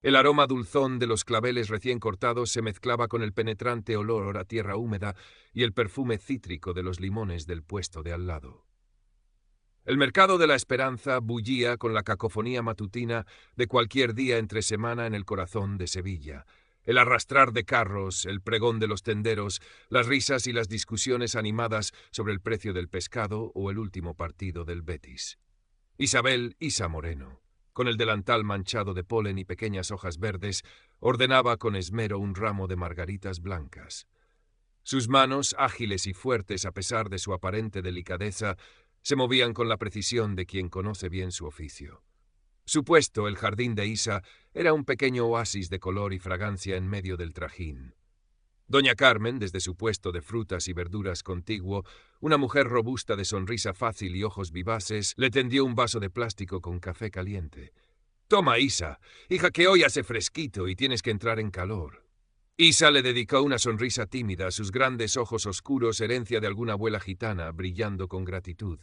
El aroma dulzón de los claveles recién cortados se mezclaba con el penetrante olor a tierra húmeda y el perfume cítrico de los limones del puesto de al lado. El mercado de la Esperanza bullía con la cacofonía matutina de cualquier día entre semana en el corazón de Sevilla. El arrastrar de carros, el pregón de los tenderos, las risas y las discusiones animadas sobre el precio del pescado o el último partido del Betis. Isabel Isa Moreno, con el delantal manchado de polen y pequeñas hojas verdes, ordenaba con esmero un ramo de margaritas blancas. Sus manos, ágiles y fuertes a pesar de su aparente delicadeza, se movían con la precisión de quien conoce bien su oficio. Su puesto, el jardín de Isa, era un pequeño oasis de color y fragancia en medio del trajín. Doña Carmen, desde su puesto de frutas y verduras contiguo, una mujer robusta de sonrisa fácil y ojos vivaces, le tendió un vaso de plástico con café caliente. «Toma, Isa, hija, que hoy hace fresquito y tienes que entrar en calor». Isa le dedicó una sonrisa tímida, sus grandes ojos oscuros, herencia de alguna abuela gitana, brillando con gratitud.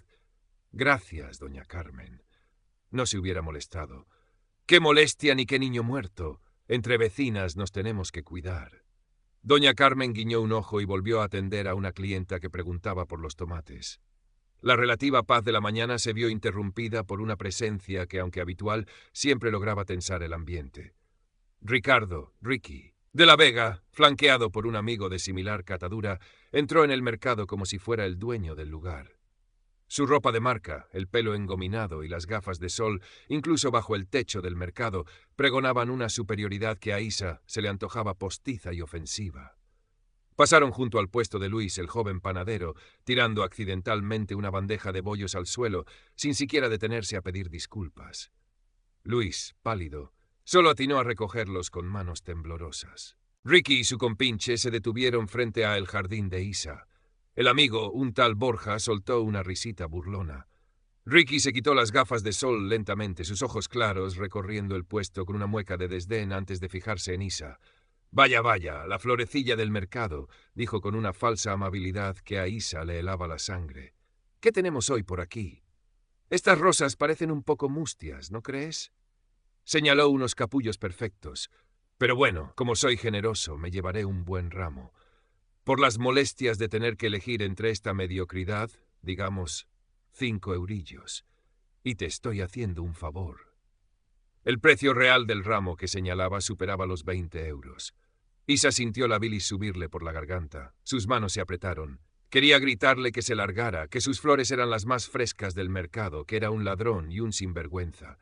«Gracias, doña Carmen». No se hubiera molestado. «Qué molestia ni qué niño muerto. Entre vecinas nos tenemos que cuidar». Doña Carmen guiñó un ojo y volvió a atender a una clienta que preguntaba por los tomates. La relativa paz de la mañana se vio interrumpida por una presencia que, aunque habitual, siempre lograba tensar el ambiente. Ricardo, Ricky, de la Vega, flanqueado por un amigo de similar catadura, entró en el mercado como si fuera el dueño del lugar. Su ropa de marca, el pelo engominado y las gafas de sol, incluso bajo el techo del mercado, pregonaban una superioridad que a Isa se le antojaba postiza y ofensiva. Pasaron junto al puesto de Luis, el joven panadero, tirando accidentalmente una bandeja de bollos al suelo, sin siquiera detenerse a pedir disculpas. Luis, pálido, solo atinó a recogerlos con manos temblorosas. Ricky y su compinche se detuvieron frente a el jardín de Isa. El amigo, un tal Borja, soltó una risita burlona. Ricky se quitó las gafas de sol lentamente, sus ojos claros recorriendo el puesto con una mueca de desdén antes de fijarse en Isa. «Vaya, vaya, la florecilla del mercado», dijo con una falsa amabilidad que a Isa le helaba la sangre. «¿Qué tenemos hoy por aquí? Estas rosas parecen un poco mustias, ¿no crees?» Señaló unos capullos perfectos. «Pero bueno, como soy generoso, me llevaré un buen ramo. Por las molestias de tener que elegir entre esta mediocridad, digamos, 5 eurillos. Y te estoy haciendo un favor». El precio real del ramo que señalaba superaba los 20 euros. Isa sintió la bilis subirle por la garganta. Sus manos se apretaron. Quería gritarle que se largara, que sus flores eran las más frescas del mercado, que era un ladrón y un sinvergüenza.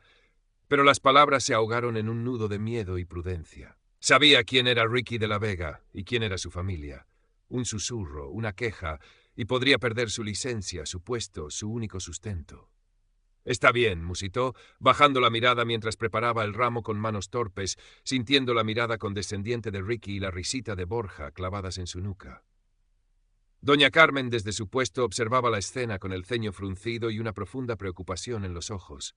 Pero las palabras se ahogaron en un nudo de miedo y prudencia. Sabía quién era Ricky de la Vega y quién era su familia. Un susurro, una queja, y podría perder su licencia, su puesto, su único sustento. «Está bien», musitó, bajando la mirada mientras preparaba el ramo con manos torpes, sintiendo la mirada condescendiente de Ricky y la risita de Borja clavadas en su nuca. Doña Carmen, desde su puesto, observaba la escena con el ceño fruncido y una profunda preocupación en los ojos.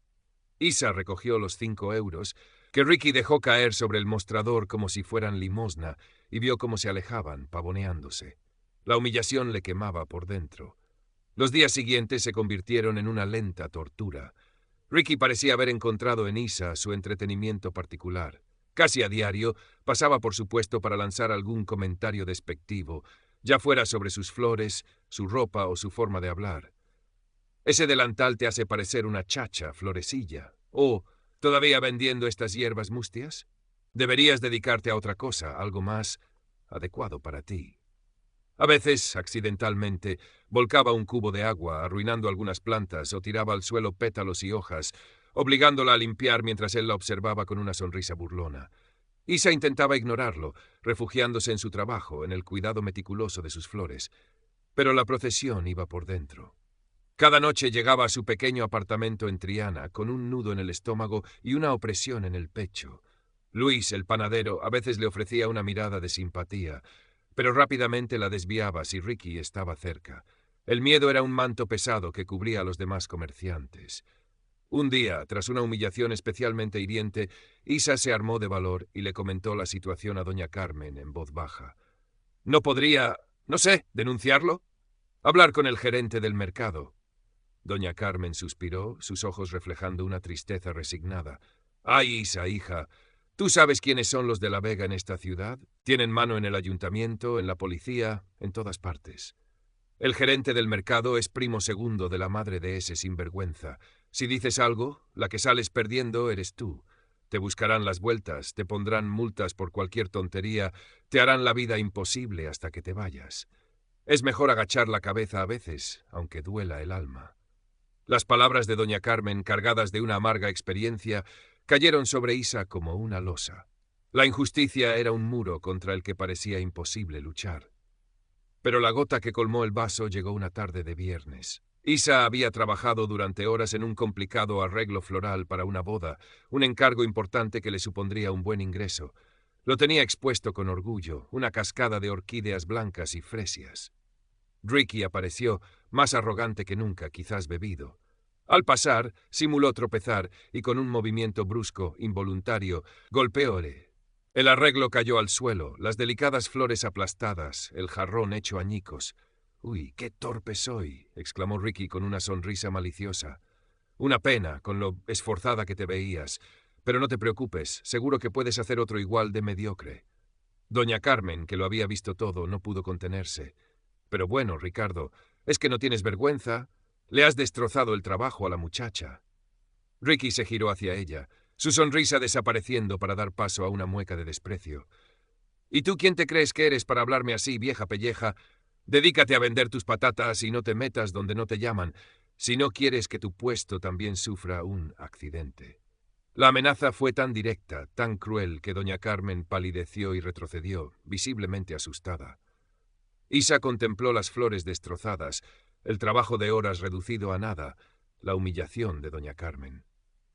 Isa recogió los 5 euros, que Ricky dejó caer sobre el mostrador como si fueran limosna, y vio cómo se alejaban, pavoneándose. La humillación le quemaba por dentro. Los días siguientes se convirtieron en una lenta tortura. Ricky parecía haber encontrado en Isa su entretenimiento particular. Casi a diario pasaba por su puesto para lanzar algún comentario despectivo, ya fuera sobre sus flores, su ropa o su forma de hablar. «Ese delantal te hace parecer una chacha, florecilla. ¿O todavía vendiendo estas hierbas mustias? Deberías dedicarte a otra cosa, algo más adecuado para ti». A veces, accidentalmente, volcaba un cubo de agua, arruinando algunas plantas, o tiraba al suelo pétalos y hojas, obligándola a limpiar mientras él la observaba con una sonrisa burlona. Isa intentaba ignorarlo, refugiándose en su trabajo, en el cuidado meticuloso de sus flores. Pero la procesión iba por dentro. Cada noche llegaba a su pequeño apartamento en Triana, con un nudo en el estómago y una opresión en el pecho. Luis, el panadero, a veces le ofrecía una mirada de simpatía, pero rápidamente la desviaba si Ricky estaba cerca. El miedo era un manto pesado que cubría a los demás comerciantes. Un día, tras una humillación especialmente hiriente, Isa se armó de valor y le comentó la situación a doña Carmen en voz baja. «¿No podría, no sé, denunciarlo? Hablar con el gerente del mercado». Doña Carmen suspiró, sus ojos reflejando una tristeza resignada. «Ay, Isa, hija, ¿Tú sabes quiénes son los de La Vega en esta ciudad? Tienen mano en el ayuntamiento, en la policía, en todas partes. El gerente del mercado es primo segundo de la madre de ese sinvergüenza. Si dices algo, la que sales perdiendo eres tú. Te buscarán las vueltas, te pondrán multas por cualquier tontería, te harán la vida imposible hasta que te vayas. Es mejor agachar la cabeza a veces, aunque duela el alma. Las palabras de doña Carmen, cargadas de una amarga experiencia, cayeron sobre Isa como una losa. La injusticia era un muro contra el que parecía imposible luchar. Pero la gota que colmó el vaso llegó una tarde de viernes. Isa había trabajado durante horas en un complicado arreglo floral para una boda, un encargo importante que le supondría un buen ingreso. Lo tenía expuesto con orgullo, una cascada de orquídeas blancas y fresias. Ricky apareció, más arrogante que nunca, quizás bebido. Al pasar, simuló tropezar y con un movimiento brusco, involuntario, golpeóle. El arreglo cayó al suelo, las delicadas flores aplastadas, el jarrón hecho añicos. «Uy, qué torpe soy», exclamó Ricky con una sonrisa maliciosa. «Una pena, con lo esforzada que te veías. Pero no te preocupes, seguro que puedes hacer otro igual de mediocre». Doña Carmen, que lo había visto todo, no pudo contenerse. «Pero bueno, Ricardo, ¿es que no tienes vergüenza? Le has destrozado el trabajo a la muchacha». Ricky se giró hacia ella, su sonrisa desapareciendo para dar paso a una mueca de desprecio. «¿Y tú quién te crees que eres para hablarme así, vieja pelleja? Dedícate a vender tus patatas y no te metas donde no te llaman, si no quieres que tu puesto también sufra un accidente». La amenaza fue tan directa, tan cruel, que doña Carmen palideció y retrocedió, visiblemente asustada. Isa contempló las flores destrozadas, el trabajo de horas reducido a nada, la humillación de doña Carmen.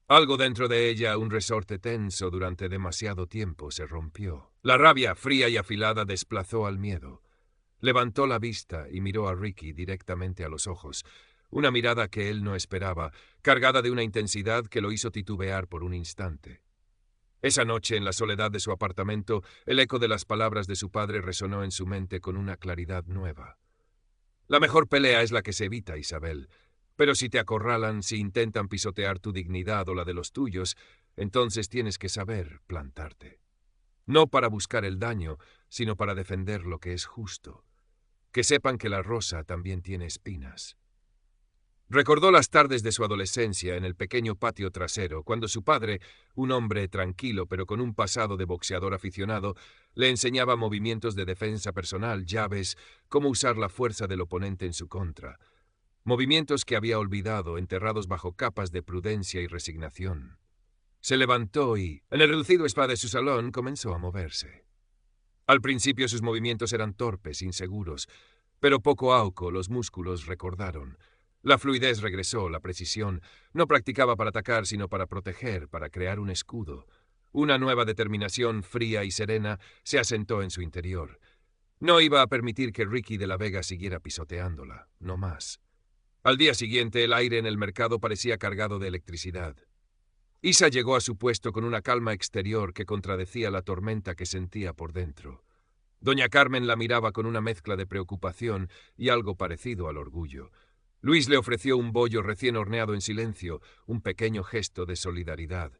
Algo dentro de ella, un resorte tenso durante demasiado tiempo, se rompió. La rabia, fría y afilada, desplazó al miedo. Levantó la vista y miró a Ricky directamente a los ojos, una mirada que él no esperaba, cargada de una intensidad que lo hizo titubear por un instante. Esa noche, en la soledad de su apartamento, el eco de las palabras de su padre resonó en su mente con una claridad nueva. La mejor pelea es la que se evita, Isabel. Pero si te acorralan, si intentan pisotear tu dignidad o la de los tuyos, entonces tienes que saber plantarte. No para buscar el daño, sino para defender lo que es justo. Que sepan que la rosa también tiene espinas. Recordó las tardes de su adolescencia en el pequeño patio trasero, cuando su padre, un hombre tranquilo pero con un pasado de boxeador aficionado, le enseñaba movimientos de defensa personal, llaves, cómo usar la fuerza del oponente en su contra. Movimientos que había olvidado, enterrados bajo capas de prudencia y resignación. Se levantó y, en el reducido spa de su salón, comenzó a moverse. Al principio sus movimientos eran torpes, inseguros, pero poco a poco los músculos recordaron. La fluidez regresó, la precisión. No practicaba para atacar, sino para proteger, para crear un escudo. Una nueva determinación fría y serena se asentó en su interior. No iba a permitir que Ricky de la Vega siguiera pisoteándola, no más. Al día siguiente, el aire en el mercado parecía cargado de electricidad. Isa llegó a su puesto con una calma exterior que contradecía la tormenta que sentía por dentro. Doña Carmen la miraba con una mezcla de preocupación y algo parecido al orgullo. Luis le ofreció un bollo recién horneado en silencio, un pequeño gesto de solidaridad.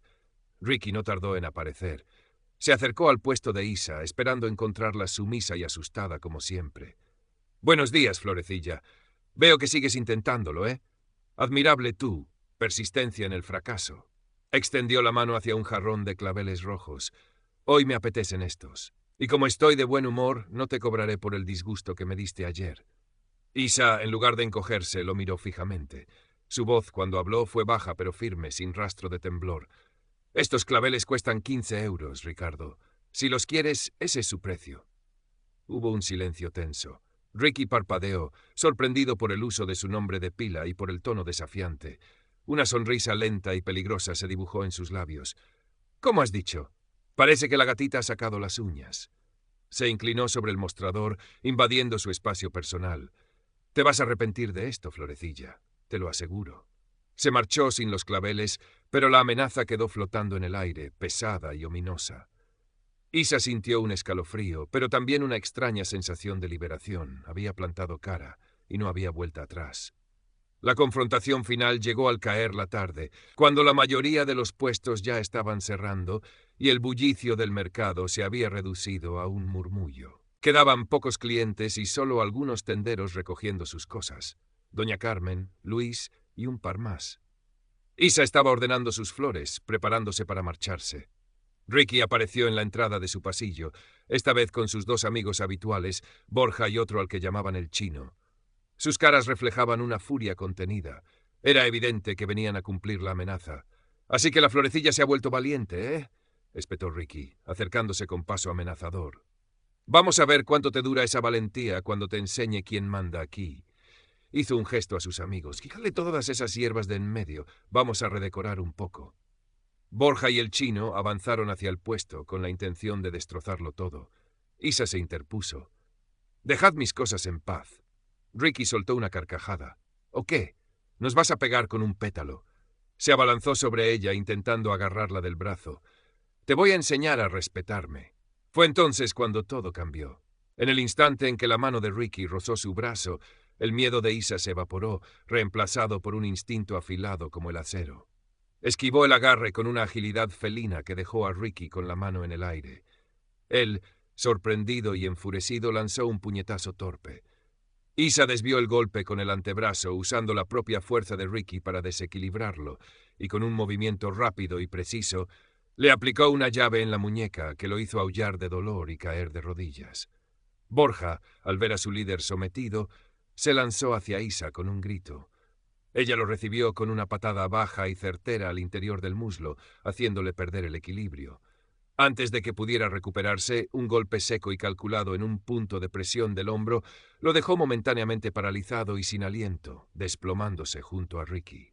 Ricky no tardó en aparecer. Se acercó al puesto de Isa, esperando encontrarla sumisa y asustada como siempre. «Buenos días, Florecilla. Veo que sigues intentándolo, ¿eh? Admirable tú, persistencia en el fracaso». Extendió la mano hacia un jarrón de claveles rojos. «Hoy me apetecen estos. Y como estoy de buen humor, no te cobraré por el disgusto que me diste ayer». Isa, en lugar de encogerse, lo miró fijamente. Su voz, cuando habló, fue baja pero firme, sin rastro de temblor. «Estos claveles cuestan 15 euros, Ricardo. Si los quieres, ese es su precio». Hubo un silencio tenso. Ricky parpadeó, sorprendido por el uso de su nombre de pila y por el tono desafiante. Una sonrisa lenta y peligrosa se dibujó en sus labios. «¿Cómo has dicho? Parece que la gatita ha sacado las uñas». Se inclinó sobre el mostrador, invadiendo su espacio personal. «Te vas a arrepentir de esto, Florecilla, te lo aseguro». Se marchó sin los claveles, pero la amenaza quedó flotando en el aire, pesada y ominosa. Isa sintió un escalofrío, pero también una extraña sensación de liberación. Había plantado cara y no había vuelta atrás. La confrontación final llegó al caer la tarde, cuando la mayoría de los puestos ya estaban cerrando y el bullicio del mercado se había reducido a un murmullo. Quedaban pocos clientes y solo algunos tenderos recogiendo sus cosas. Doña Carmen, Luis y un par más. Isa estaba ordenando sus flores, preparándose para marcharse. Ricky apareció en la entrada de su pasillo, esta vez con sus dos amigos habituales, Borja y otro al que llamaban el Chino. Sus caras reflejaban una furia contenida. Era evidente que venían a cumplir la amenaza. «Así que la florecilla se ha vuelto valiente, ¿eh?», espetó Ricky, acercándose con paso amenazador. «Vamos a ver cuánto te dura esa valentía cuando te enseñe quién manda aquí». Hizo un gesto a sus amigos. «Quítale todas esas hierbas de en medio. Vamos a redecorar un poco». Borja y el Chino avanzaron hacia el puesto con la intención de destrozarlo todo. Isa se interpuso. «Dejad mis cosas en paz». Ricky soltó una carcajada. «¿O qué? ¿Nos vas a pegar con un pétalo?» Se abalanzó sobre ella intentando agarrarla del brazo. «Te voy a enseñar a respetarme». Fue entonces cuando todo cambió. En el instante en que la mano de Ricky rozó su brazo, el miedo de Isa se evaporó, reemplazado por un instinto afilado como el acero. Esquivó el agarre con una agilidad felina que dejó a Ricky con la mano en el aire. Él, sorprendido y enfurecido, lanzó un puñetazo torpe. Isa desvió el golpe con el antebrazo, usando la propia fuerza de Ricky para desequilibrarlo, y con un movimiento rápido y preciso, le aplicó una llave en la muñeca que lo hizo aullar de dolor y caer de rodillas. Borja, al ver a su líder sometido, se lanzó hacia Isa con un grito. Ella lo recibió con una patada baja y certera al interior del muslo, haciéndole perder el equilibrio. Antes de que pudiera recuperarse, un golpe seco y calculado en un punto de presión del hombro lo dejó momentáneamente paralizado y sin aliento, desplomándose junto a Ricky.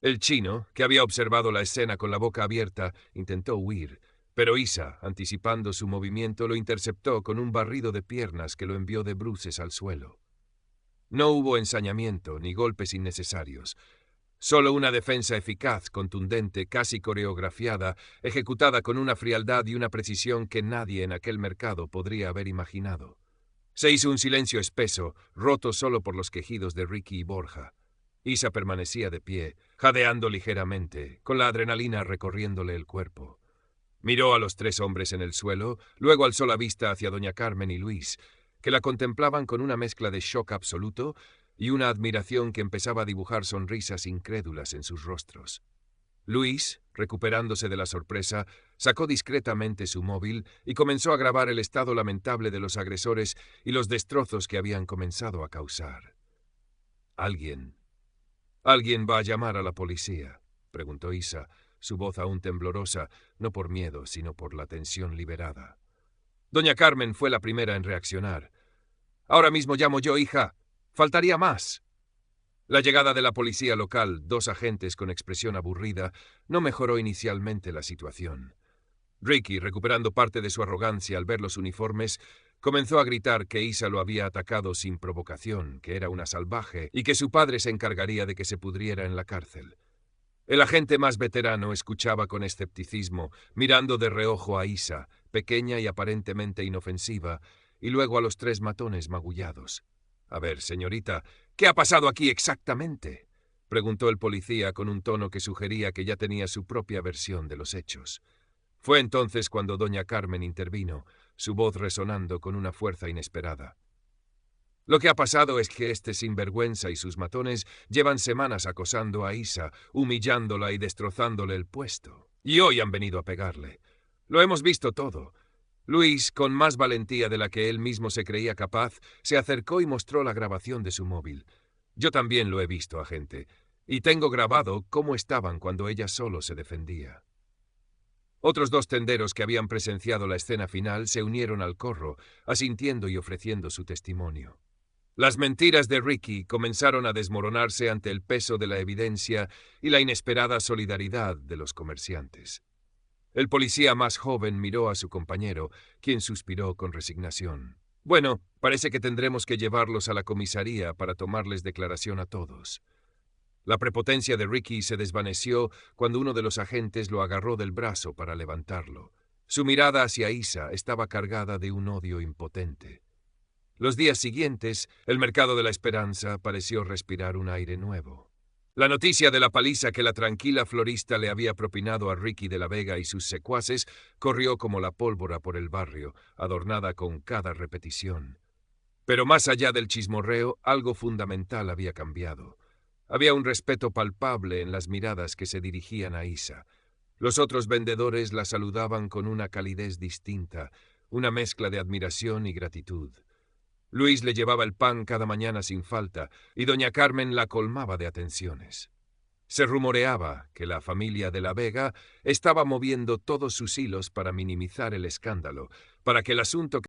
El Chino, que había observado la escena con la boca abierta, intentó huir, pero Isa, anticipando su movimiento, lo interceptó con un barrido de piernas que lo envió de bruces al suelo. No hubo ensañamiento ni golpes innecesarios. Solo una defensa eficaz, contundente, casi coreografiada, ejecutada con una frialdad y una precisión que nadie en aquel mercado podría haber imaginado. Se hizo un silencio espeso, roto solo por los quejidos de Ricky y Borja. Isa permanecía de pie, jadeando ligeramente, con la adrenalina recorriéndole el cuerpo. Miró a los tres hombres en el suelo, luego alzó la vista hacia doña Carmen y Luis, que la contemplaban con una mezcla de shock absoluto y una admiración que empezaba a dibujar sonrisas incrédulas en sus rostros. Luis, recuperándose de la sorpresa, sacó discretamente su móvil y comenzó a grabar el estado lamentable de los agresores y los destrozos que habían comenzado a causar. «¿Alguien va a llamar a la policía?», preguntó Isa, su voz aún temblorosa, no por miedo, sino por la tensión liberada. Doña Carmen fue la primera en reaccionar. «Ahora mismo llamo yo, hija. Faltaría más». La llegada de la policía local, dos agentes con expresión aburrida, no mejoró inicialmente la situación. Ricky, recuperando parte de su arrogancia al ver los uniformes, comenzó a gritar que Isa lo había atacado sin provocación, que era una salvaje y que su padre se encargaría de que se pudriera en la cárcel. El agente más veterano escuchaba con escepticismo, mirando de reojo a Isa, pequeña y aparentemente inofensiva, y luego a los tres matones magullados. «A ver, señorita, ¿qué ha pasado aquí exactamente?», preguntó el policía con un tono que sugería que ya tenía su propia versión de los hechos. Fue entonces cuando doña Carmen intervino, su voz resonando con una fuerza inesperada. «Lo que ha pasado es que este sinvergüenza y sus matones llevan semanas acosando a Isa, humillándola y destrozándole el puesto. Y hoy han venido a pegarle. Lo hemos visto todo». Luis, con más valentía de la que él mismo se creía capaz, se acercó y mostró la grabación de su móvil. «Yo también lo he visto, agente, y tengo grabado cómo estaban cuando ella solo se defendía». Otros dos tenderos que habían presenciado la escena final se unieron al corro, asintiendo y ofreciendo su testimonio. Las mentiras de Ricky comenzaron a desmoronarse ante el peso de la evidencia y la inesperada solidaridad de los comerciantes. El policía más joven miró a su compañero, quien suspiró con resignación. «Bueno, parece que tendremos que llevarlos a la comisaría para tomarles declaración a todos». La prepotencia de Ricky se desvaneció cuando uno de los agentes lo agarró del brazo para levantarlo. Su mirada hacia Isa estaba cargada de un odio impotente. Los días siguientes, el mercado de la Esperanza pareció respirar un aire nuevo. La noticia de la paliza que la tranquila florista le había propinado a Ricky de la Vega y sus secuaces corrió como la pólvora por el barrio, adornada con cada repetición. Pero más allá del chismorreo, algo fundamental había cambiado. Había un respeto palpable en las miradas que se dirigían a Isa. Los otros vendedores la saludaban con una calidez distinta, una mezcla de admiración y gratitud. Luis le llevaba el pan cada mañana sin falta, y doña Carmen la colmaba de atenciones. Se rumoreaba que la familia de la Vega estaba moviendo todos sus hilos para minimizar el escándalo, para que el asunto